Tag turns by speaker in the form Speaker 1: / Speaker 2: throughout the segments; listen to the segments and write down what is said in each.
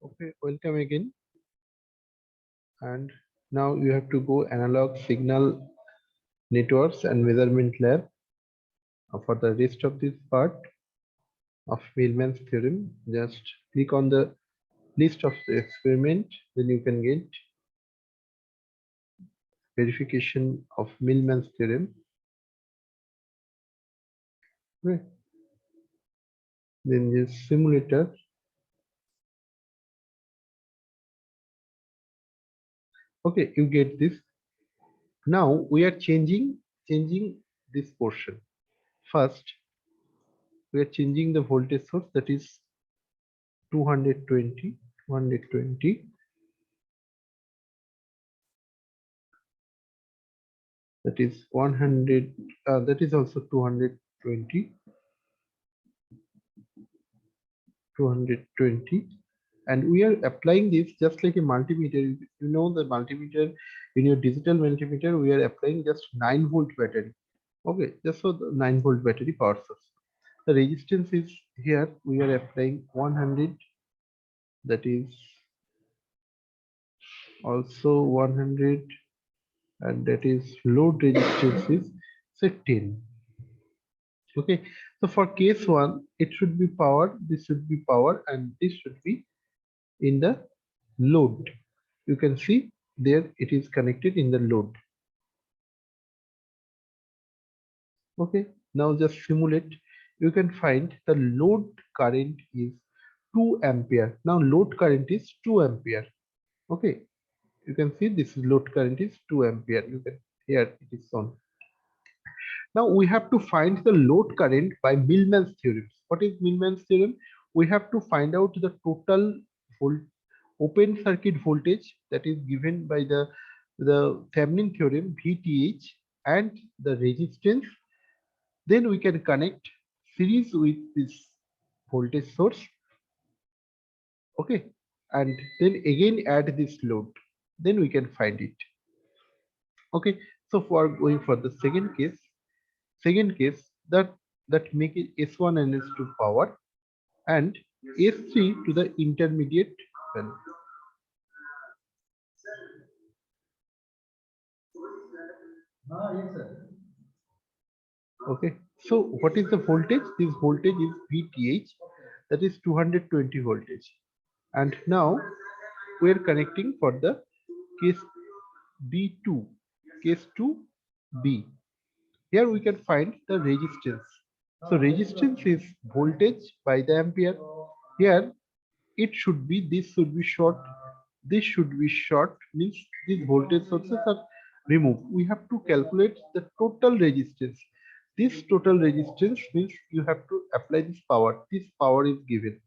Speaker 1: Okay, welcome again. And now you have to go analog signal networks and measurement lab for the rest of this part of Millman's theorem. Just click on the list of the experiment, then you can get verification of Millman's theorem. Okay. Then this simulator. Okay, you get this. Now we are changing this portion. First, we are changing the voltage source, that is 220, that is 100, that is also 220, 220, and we are applying this just like a multimeter. You know, the multimeter, in your digital multimeter we are applying just 9-volt battery. Okay, just so the 9-volt battery power source. The resistance is here, we are applying 100, that is also 100, and that is load resistance is say 10. Okay, so for case one, it should be power, this should be power, and this should be in the load. You can see there it is connected in the load. Okay, now just simulate. You can find the load current is 2 ampere. Now load current is 2 ampere. Okay, you can see this load current is 2 ampere. You can, here it is shown. Now we have to find the load current by Millman's theorem. What is Millman's theorem? We have to find out the total open circuit voltage that is given by the Thevenin theorem VTH and the resistance. Then we can connect series with this voltage source. Okay, and then again add this load. Then we can find it. Okay, so for going for the second case that make it S1 and S2 power and S3 to the intermediate value. Okay, so what is the voltage? This voltage is VTH, that is 220 voltage. And now we are connecting for the case B2, case 2B. Here we can find the resistance. So resistance is voltage by the ampere. Here it should be, this should be short, this should be short, means these voltage sources are removed. We have to calculate the total resistance. This total resistance means you have to apply this power. This power is given,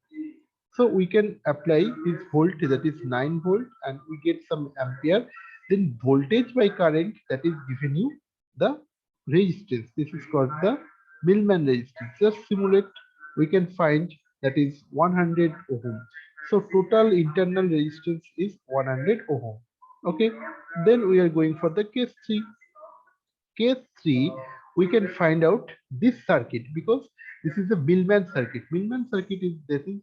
Speaker 1: so we can apply this volt, that is 9 volt, and we get some ampere. Then voltage by current, that is given you the resistance. This is called the Millman resistance. Just simulate, we can find that is 100 ohm. So total internal resistance is 100 ohm. Okay, then we are going for the case 3. Case 3, we can find out this circuit, because this is the Millman circuit. Millman circuit is, this is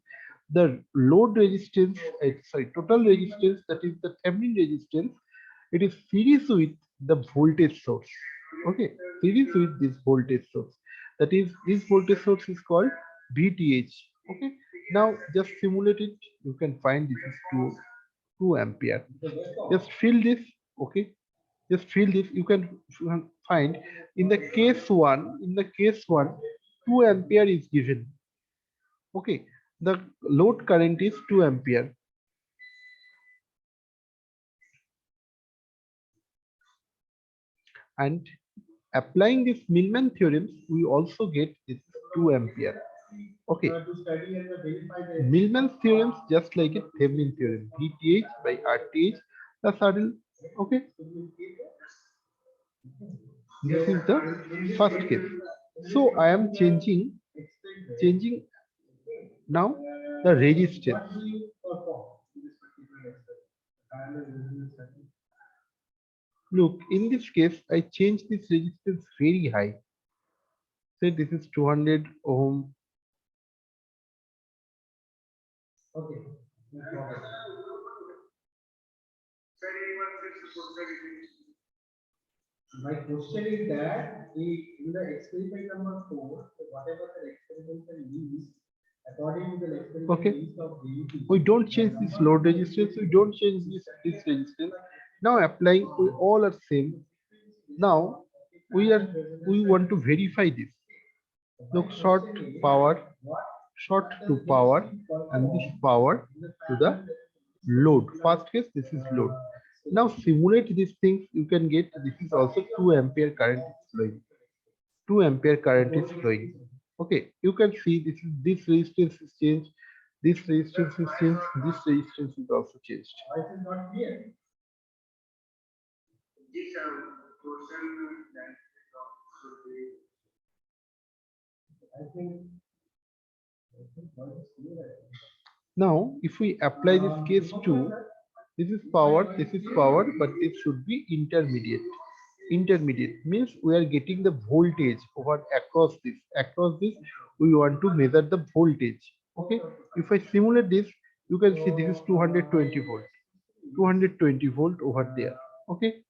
Speaker 1: the load resistance, sorry, total resistance, that is the Thevenin resistance. It is series with the voltage source. Okay, series with this voltage source. That is, this voltage source is called VTH. Okay, now just simulate it. You can find this is 2 ampere. Just fill this. Okay, just fill this. You can find in the case one 2 ampere is given. Okay, the load current is 2 ampere, and applying this Millman theorems we also get this 2 ampere. Okay, Millman's theorems just like a Thevenin theorem, VTH by RTH plus RL. Okay, this is the first case. So I am changing now the resistance. Look, in this case, I change this resistance very high. Say this is 200 ohm. Okay.
Speaker 2: My question is that in the experiment number 4, whatever the experimental list, according to the experimental
Speaker 1: Okay.
Speaker 2: list of DUT,
Speaker 1: We don't change this load resistance, we don't change this resistance. Now applying, we all are same. Now we want to verify this. Look, short to power, and this power to the load. First case, this is load. Now simulate these things, you can get this is also 2 ampere current is flowing. 2 ampere current is flowing. Okay, you can see this resistance is changed, this resistance is changed, this resistance is also changed.
Speaker 2: Why it is not clear? I think
Speaker 1: Now, if we apply this case 2, this is power, but this should be intermediate. Intermediate means we are getting the voltage over across this. Across this, we want to measure the voltage. Okay, if I simulate this, you can see this is 220 volt. 220 volt over there. Okay,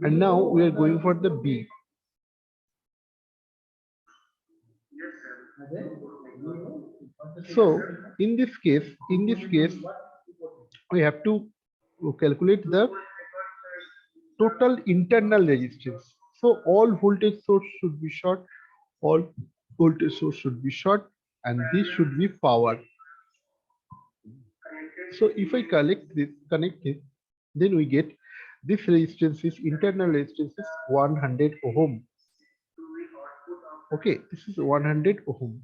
Speaker 1: and now we are going for the B. So in this case, we have to calculate the total internal resistance. So all voltage source should be short, all voltage source should be short, and this should be power. So if I connect this, then we get this resistance is internal resistance is 100 ohm. Okay, this is 100 ohm.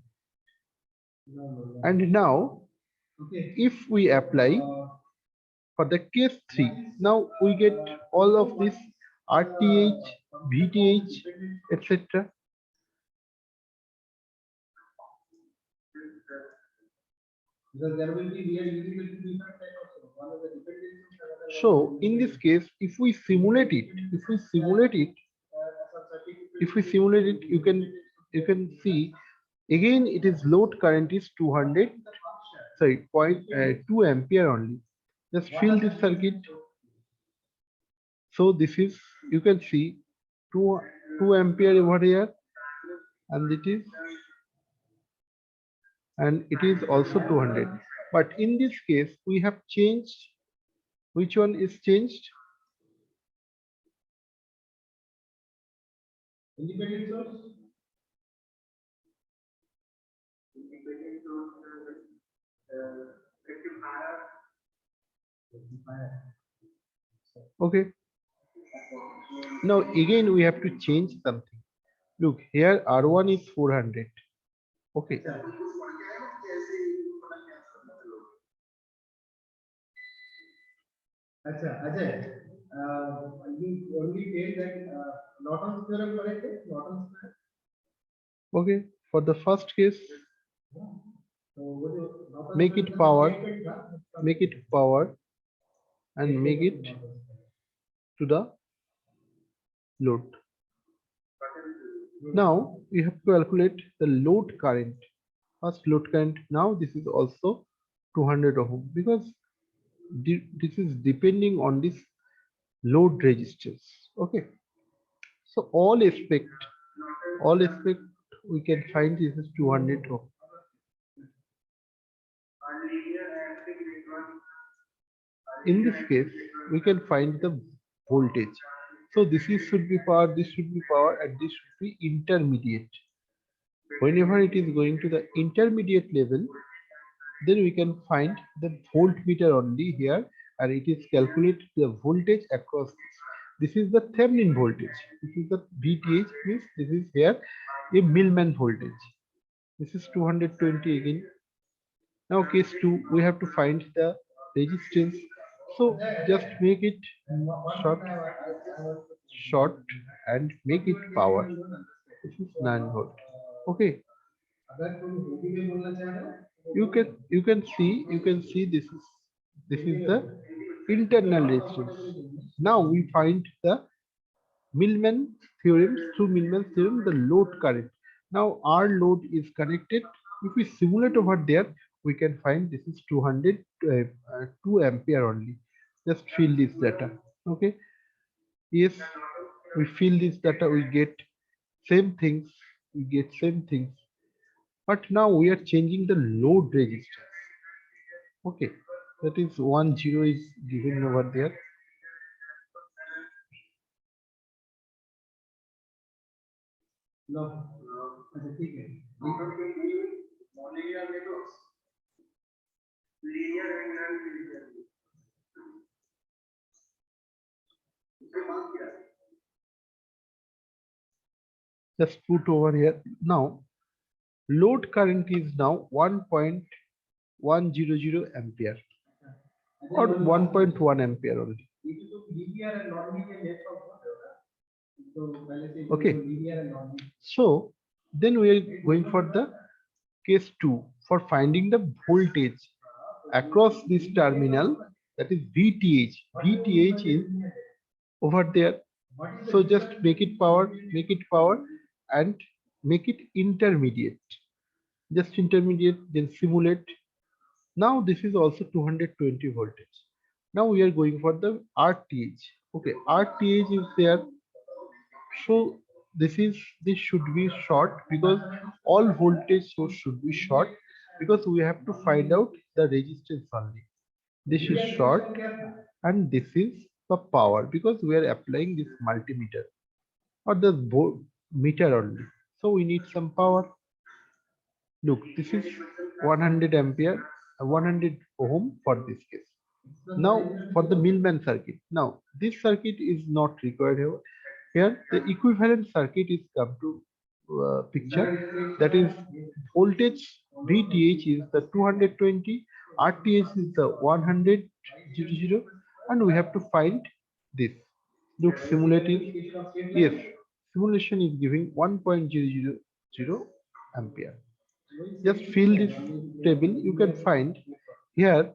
Speaker 1: And now, if we apply for the case 3, now we get all of this RTH, VTH, etc.
Speaker 2: because there will be real usable to different type of one of the dependencies.
Speaker 1: So in this case, if we simulate it, you can see again it is load current is 200, sorry, 2 ampere only. Just fill this circuit. So this is, you can see 2 ampere over here, and it is also 200. But in this case, we have changed. Which one is changed?
Speaker 2: Independent source.
Speaker 1: Okay. Now again we have to change something. Look here, R1 is 400. Okay.
Speaker 2: Acha, Ajay, you only tell that Norton's theorem correct? Norton's theorem.
Speaker 1: Okay. For the first case,
Speaker 2: So
Speaker 1: make it power, and make it to the load. Now we have to calculate the load current. First load current. Now this is also 200 ohm because this is depending on this load resistance. Okay. So all aspect we can find this is 200 ohm. In this case, we can find the voltage. So this is should be power, this should be power, and this should be intermediate. Whenever it is going to the intermediate level, then we can find the voltmeter only here, and it is calculate the voltage across this. This is the Thevenin voltage. This is the VTH, means this is here a Millman voltage. This is 220 again. Now case 2, we have to find the resistance. So just make it short and make it power. This is 9 volt. Okay. You can see this is the internal resistance. Now we find the Millman theorem, through Millman's theorem, the load current. Now our load is connected. If we simulate over there, we can find this is 2 ampere only. Just fill this data. Okay. Yes, we fill this data, we get same things, we get same things. But now we are changing the load resistance. Okay, that is 10 is given over there.
Speaker 2: No, अच्छा ठीक है
Speaker 1: Just put over here. Now load current is now 1.100 ampere or 1.1 ampere only.
Speaker 2: ये तो linear and non linear left of होता है तो पहले से
Speaker 1: Okay.
Speaker 2: Linear and non
Speaker 1: So then we are going for the case 2 for finding the voltage across this terminal, that is VTH. VTH is over there. So just make it power and make it intermediate. Just intermediate, then simulate. Now this is also 220 voltage. Now we are going for the RTH. Okay, RTH is there. So this should be short because all voltage source should be short because we have to find out the resistance only. This is short and this is the power because we are applying this multimeter or the meter only. So we need some power. Look, this is 100 ampere, 100 ohm for this case. Now for the Millman circuit. Now this circuit is not required here. Here the equivalent circuit is come to picture. That is voltage VTH is the 220, RTH is the 100 and we have to find this. Look, simulative. Yes, simulation is giving 1.000 ampere. Just fill this table. You can find here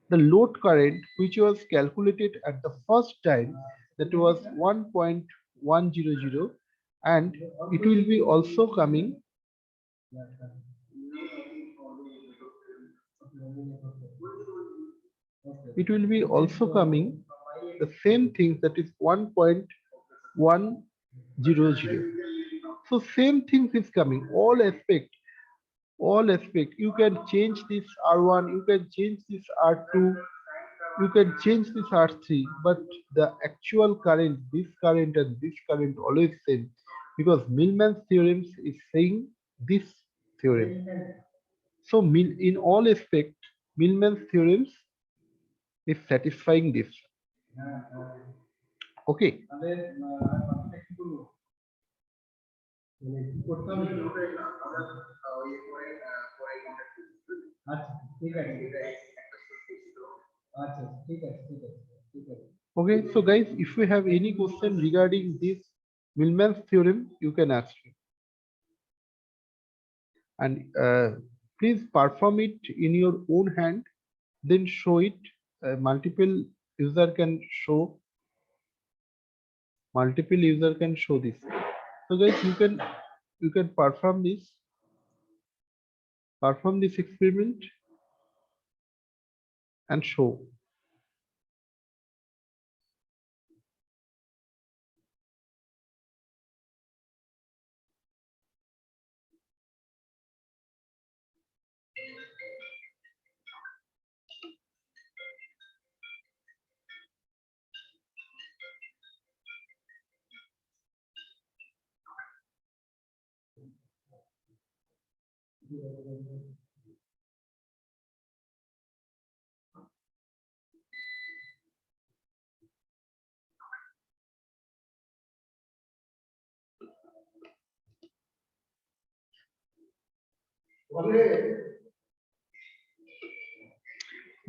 Speaker 1: the load current which was calculated at the first time, that was 1.100, and it will be also coming, it will be also coming the same thing, that is 1.100. So same things is coming, all aspect. You can change this R1, you can change this R2, you can change this R3, but the actual current, this current and this current always same, because Millman's theorem is saying this theorem. So in all aspect, Millman's theorems is satisfying this. Okay. Okay, so guys, if you have any question regarding this Millman's theorem, you can ask me. And please perform it in your own hand, then show it. Multiple user can show this. So guys, you can perform this experiment and show.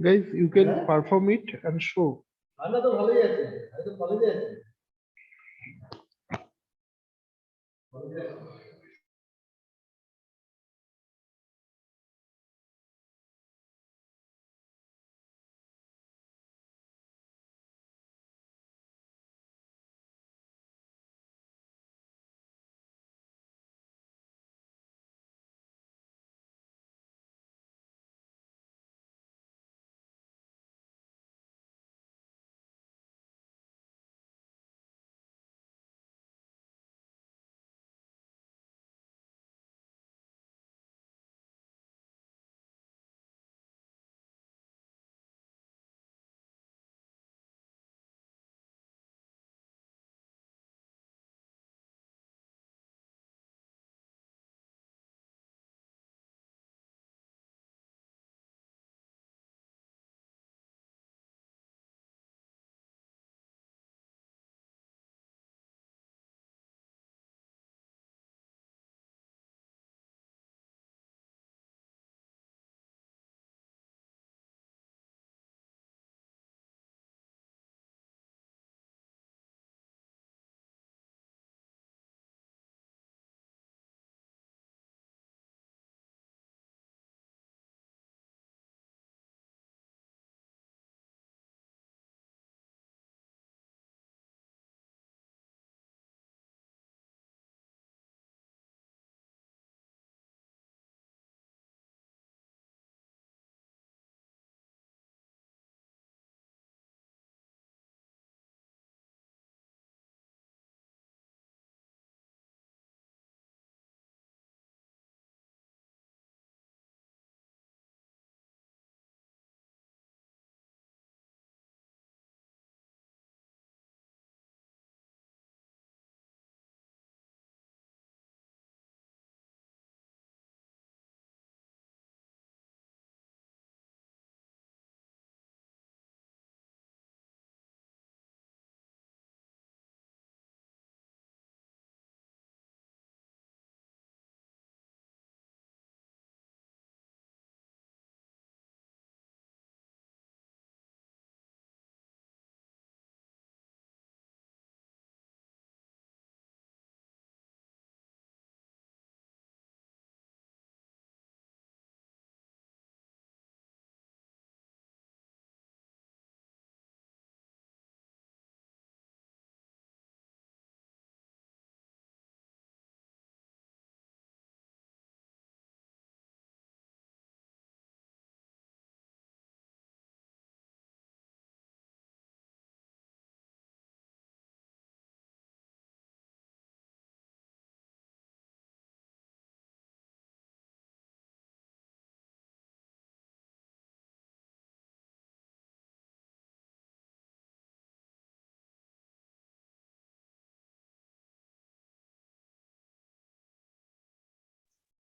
Speaker 1: Guys, you can perform it and show.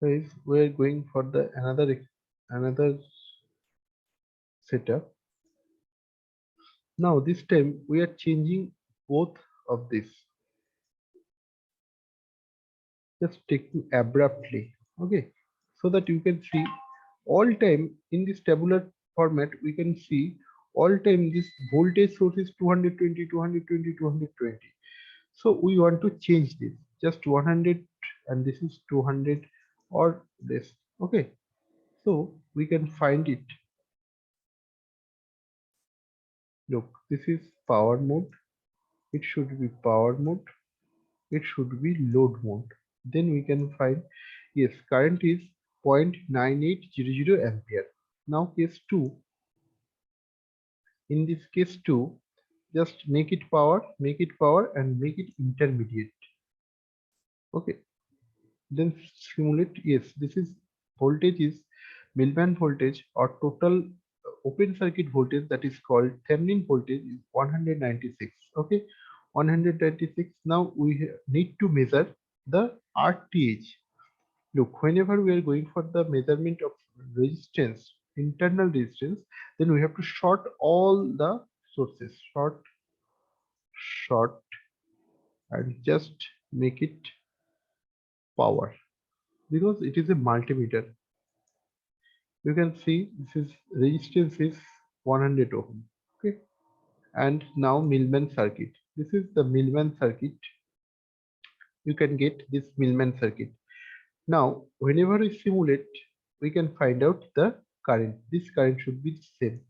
Speaker 1: Guys, we're going for the another setup. Now this time we are changing both of this, just taking abruptly, okay, so that you can see all time in this tabular format. We can see all time this voltage source is 220, 220, 220. So we want to change this just 100, and this is 200 or this, okay. So we can find it. Look, this is power mode. It should be power mode. It should be load mode. Then we can find, yes, current is 0.9800 ampere. Now case 2, in this case 2, just make it power and make it intermediate. Okay, then simulate, yes, this is voltage is Millman voltage or total open circuit voltage, that is called Thevenin voltage, is 196. Okay, 196. Now we need to measure the RTH. Look, whenever we are going for the measurement of resistance, internal resistance, then we have to short all the sources, short, and just make it power, because it is a multimeter. You can see this is resistance is 100 ohm. Okay, and now Millman circuit. This is the Millman circuit. You can get this Millman circuit. Now, whenever we simulate, we can find out the current. This current should be the same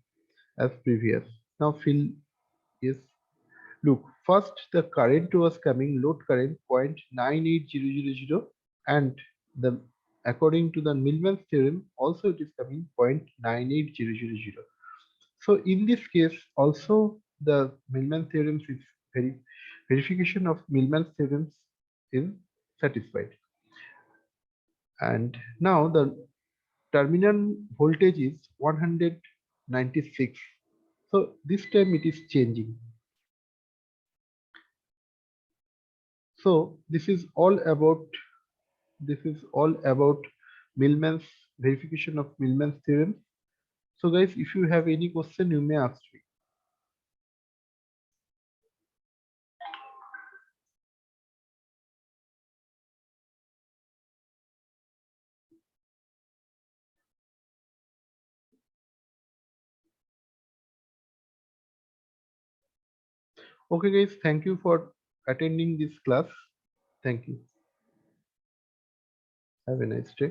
Speaker 1: as previous. Now fill is, look, first the current was coming, load current 0.98000, and the according to the Millman's theorem also it is coming 0.98000. So in this case also the Millman theorem is verification of Millman's theorems is satisfied. And now the terminal voltage is 196. So this time it is changing. So this is all about Millman's verification of Millman's theorem. So guys, if you have any question, you may ask me. Okay guys, thank you for attending this class. Thank you. Have a nice day.